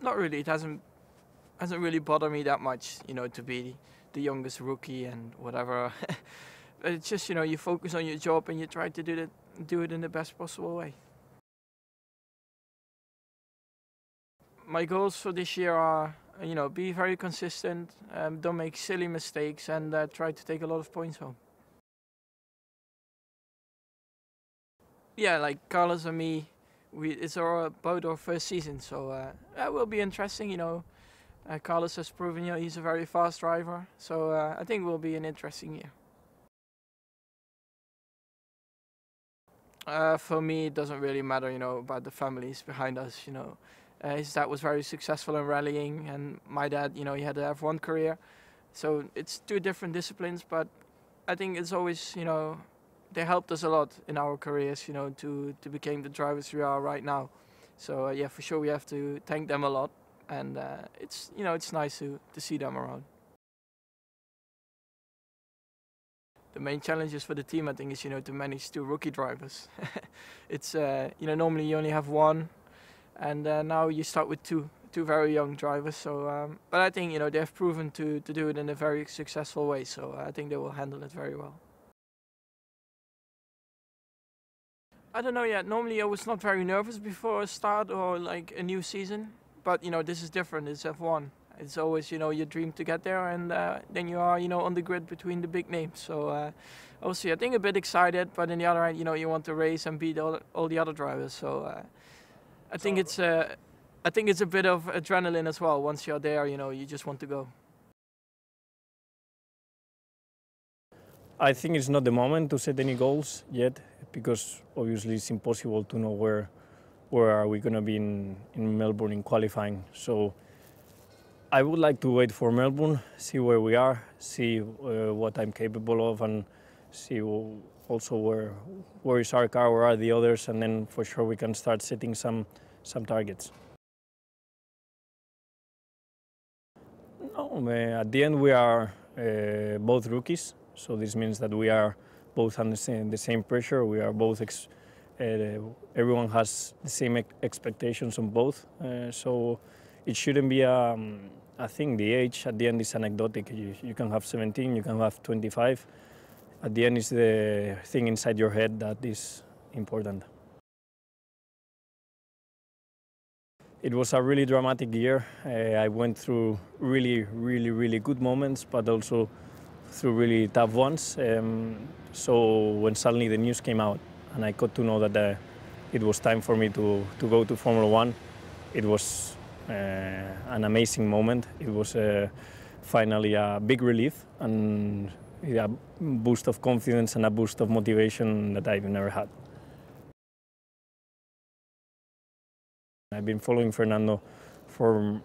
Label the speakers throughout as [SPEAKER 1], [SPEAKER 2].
[SPEAKER 1] Not really. It hasn't really bothered me that much, you know, to be the youngest rookie and whatever. But it's just, you know, you focus on your job and you try to do it in the best possible way. My goals for this year are, you know, be very consistent, don't make silly mistakes, and try to take a lot of points home. Yeah, like Carlos and me, it's about our first season, so that will be interesting, you know. Carlos has proven, you know, he's a very fast driver, so I think it will be an interesting year. For me, it doesn't really matter, you know, about the families behind us, you know. His dad was very successful in rallying, and my dad, you know, he had a F1 career. So it's two different disciplines, but I think it's always, you know, they helped us a lot in our careers, you know, to become the drivers we are right now. So yeah, for sure we have to thank them a lot, and it's, you know, it's nice to see them around. The main challenges for the team, I think, is, you know, to manage two rookie drivers. It's, you know, normally you only have one, and now you start with two very young drivers. So, but I think, you know, they've proven to do it in a very successful way. So I think they will handle it very well. I don't know yet. Normally I was not very nervous before a start or like a new season, but you know, this is different. It's F1. It's always, you know, your dream to get there, and then you are, you know, on the grid between the big names. So obviously, I think a bit excited, but on the other hand, you know, you want to race and beat all the other drivers. So I think it's a bit of adrenaline as well. Once you're there, you know, you just want to go.
[SPEAKER 2] I think it's not the moment to set any goals yet, because obviously it's impossible to know where are we going to be in Melbourne in qualifying. So I would like to wait for Melbourne, see where we are, see what I'm capable of, and see also where is our car, where are the others, and then for sure we can start setting some targets. No, at the end we are both rookies, so this means that we are both under the same pressure. We are both, everyone has the same expectations on both, so it shouldn't be I think the age at the end is anecdotic. You can have 17, you can have 25. At the end is the thing inside your head that is important. It was a really dramatic year. I went through really good moments, but also through really tough ones. So when suddenly the news came out and I got to know that it was time for me to go to Formula One, it was an amazing moment. It was finally a big relief and a boost of confidence and a boost of motivation that I've never had. I've been following Fernando for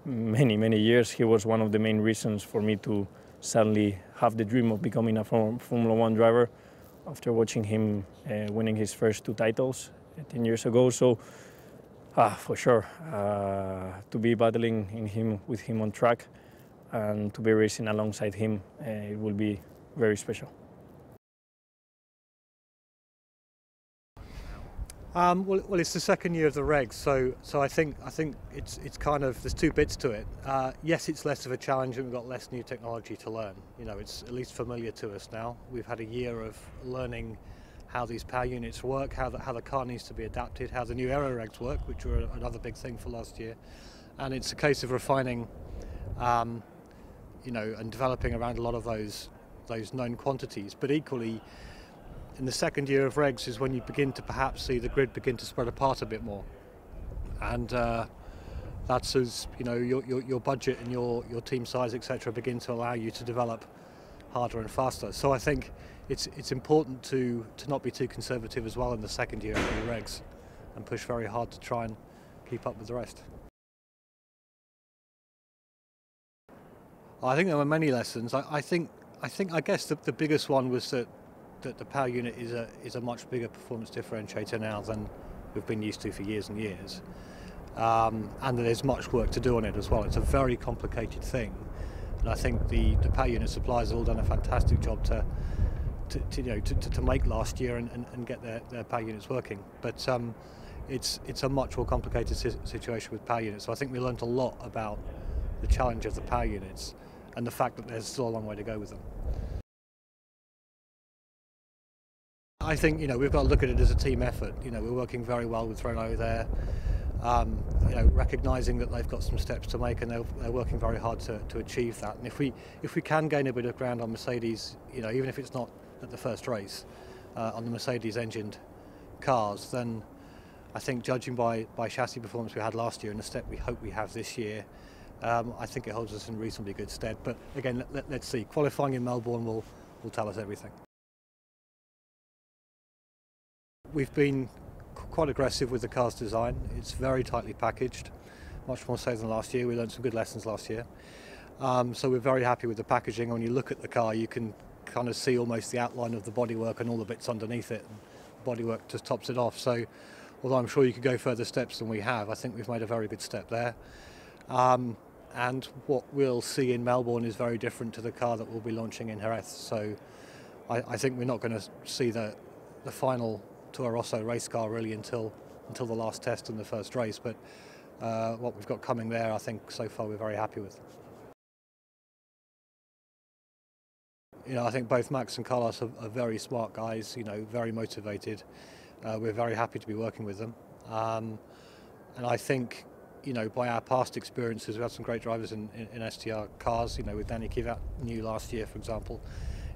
[SPEAKER 2] many years. He was one of the main reasons for me to suddenly have the dream of becoming a Formula One driver after watching him winning his first 2 titles 10 years ago. So for sure, to be battling with him on track and to be racing alongside him, it will be very special.
[SPEAKER 3] Well, it's the second year of the regs, so I think it's kind of, there's 2 bits to it. Yes, it's less of a challenge and we've got less new technology to learn. You know, it's at least familiar to us now. We've had a year of learning how these power units work, how the car needs to be adapted, how the new aero regs work, which were another big thing for last year. And it's a case of refining, you know, and developing around a lot of those known quantities. But equally, in the second year of regs is when you begin to perhaps see the grid begin to spread apart a bit more, and that's as, you know, your budget and your team size, etc., begin to allow you to develop harder and faster. So I think it's important to not be too conservative as well in the second year of the regs, and push very hard to try and keep up with the rest. I think there were many lessons. I guess the biggest one was that the power unit is a much bigger performance differentiator now than we've been used to for years and years, and that there's much work to do on it as well. It's a very complicated thing, and I think the power unit suppliers have all done a fantastic job to make last year and get their power units working. But it's a much more complicated situation with power units. So I think we learnt a lot about the challenge of the power units and the fact that there's still a long way to go with them. I think, you know, we've got to look at it as a team effort. You know, we're working very well with Renault there, you know, recognising that they've got some steps to make, and they're working very hard to achieve that. And if we can gain a bit of ground on Mercedes, you know, even if it's not at the first race, on the Mercedes-engined cars, then I think, judging by chassis performance we had last year and the step we hope we have this year, I think it holds us in reasonably good stead. But again, let's see. Qualifying in Melbourne will tell us everything. We've been quite aggressive with the car's design. It's very tightly packaged, much more so than last year. We learned some good lessons last year. So we're very happy with the packaging. When you look at the car, you can kind of see almost the outline of the bodywork and all the bits underneath it. And the bodywork just tops it off. So although I'm sure you could go further steps than we have, I think we've made a very good step there. And what we'll see in Melbourne is very different to the car that we'll be launching in Jerez. So I think we're not going to see the final Toro Rosso race car really until the last test and the first race, but what we've got coming there, I think so far we're very happy with. You know, I think both Max and Carlos are very smart guys, you know, very motivated. We're very happy to be working with them. And I think, you know, by our past experiences, we've had some great drivers in STR cars, you know, with Danny Kivat new last year, for example.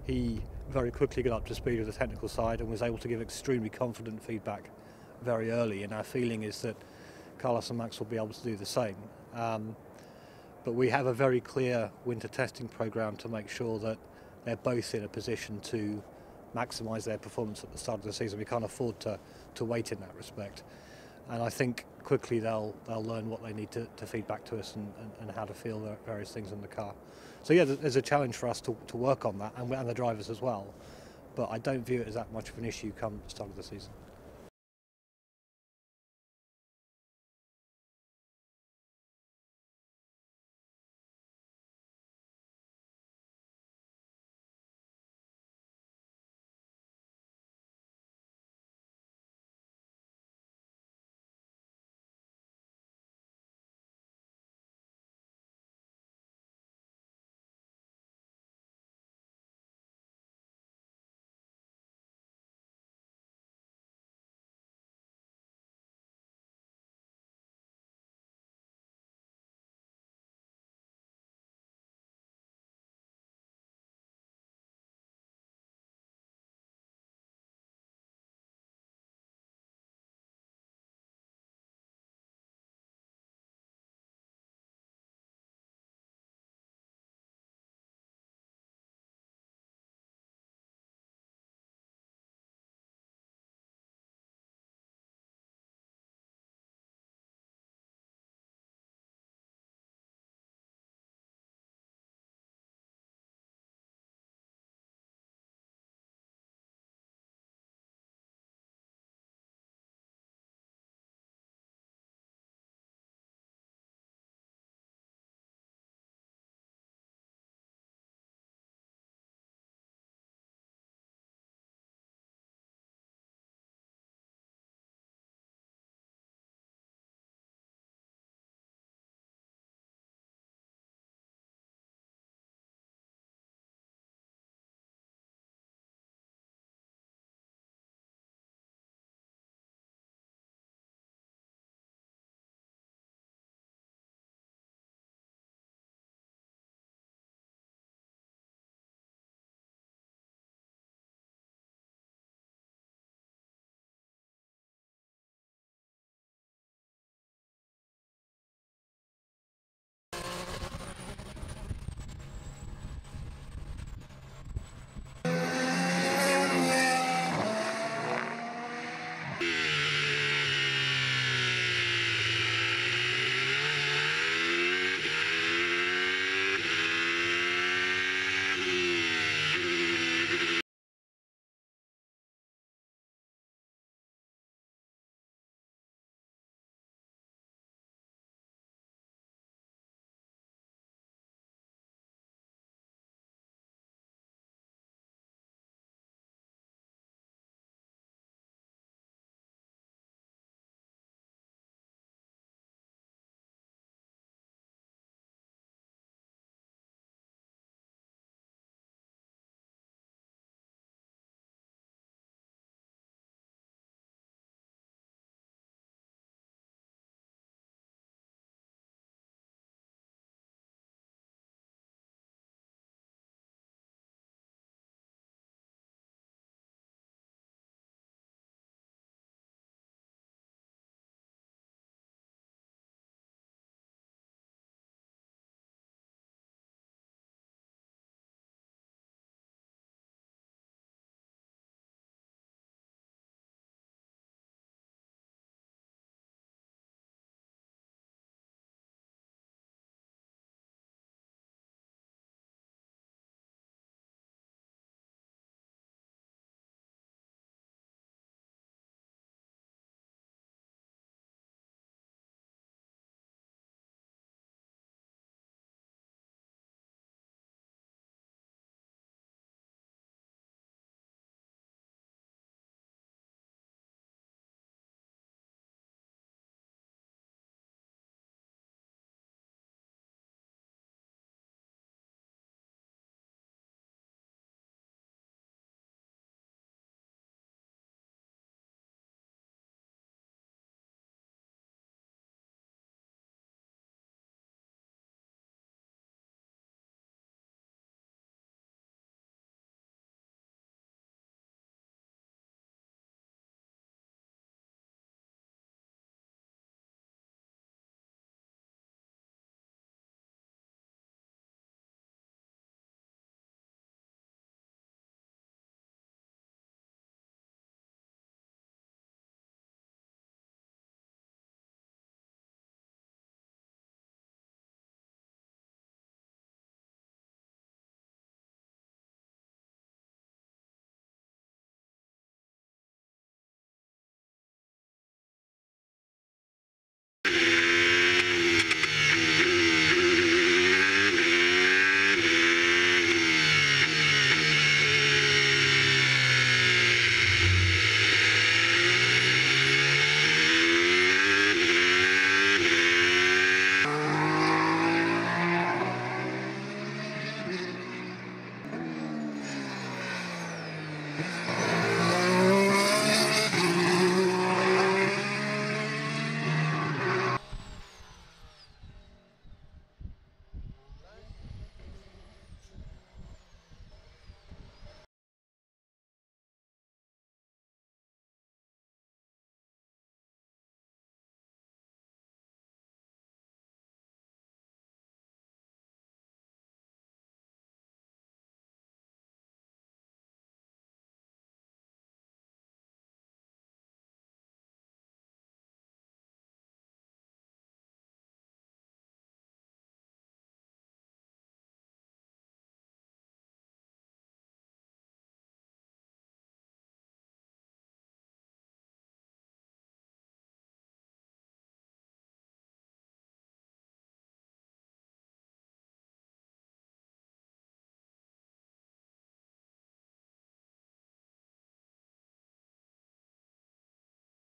[SPEAKER 3] He very quickly got up to speed with the technical side and was able to give extremely confident feedback very early, and our feeling is that Carlos and Max will be able to do the same. But we have a very clear winter testing program to make sure that they're both in a position to maximise their performance at the start of the season. We can't afford to wait in that respect. And I think quickly they'll learn what they need to feed back to us and how to feel the various things in the car. So yeah, there's a challenge for us to work on that, and the drivers as well. But I don't view it as that much of an issue come the start of the season.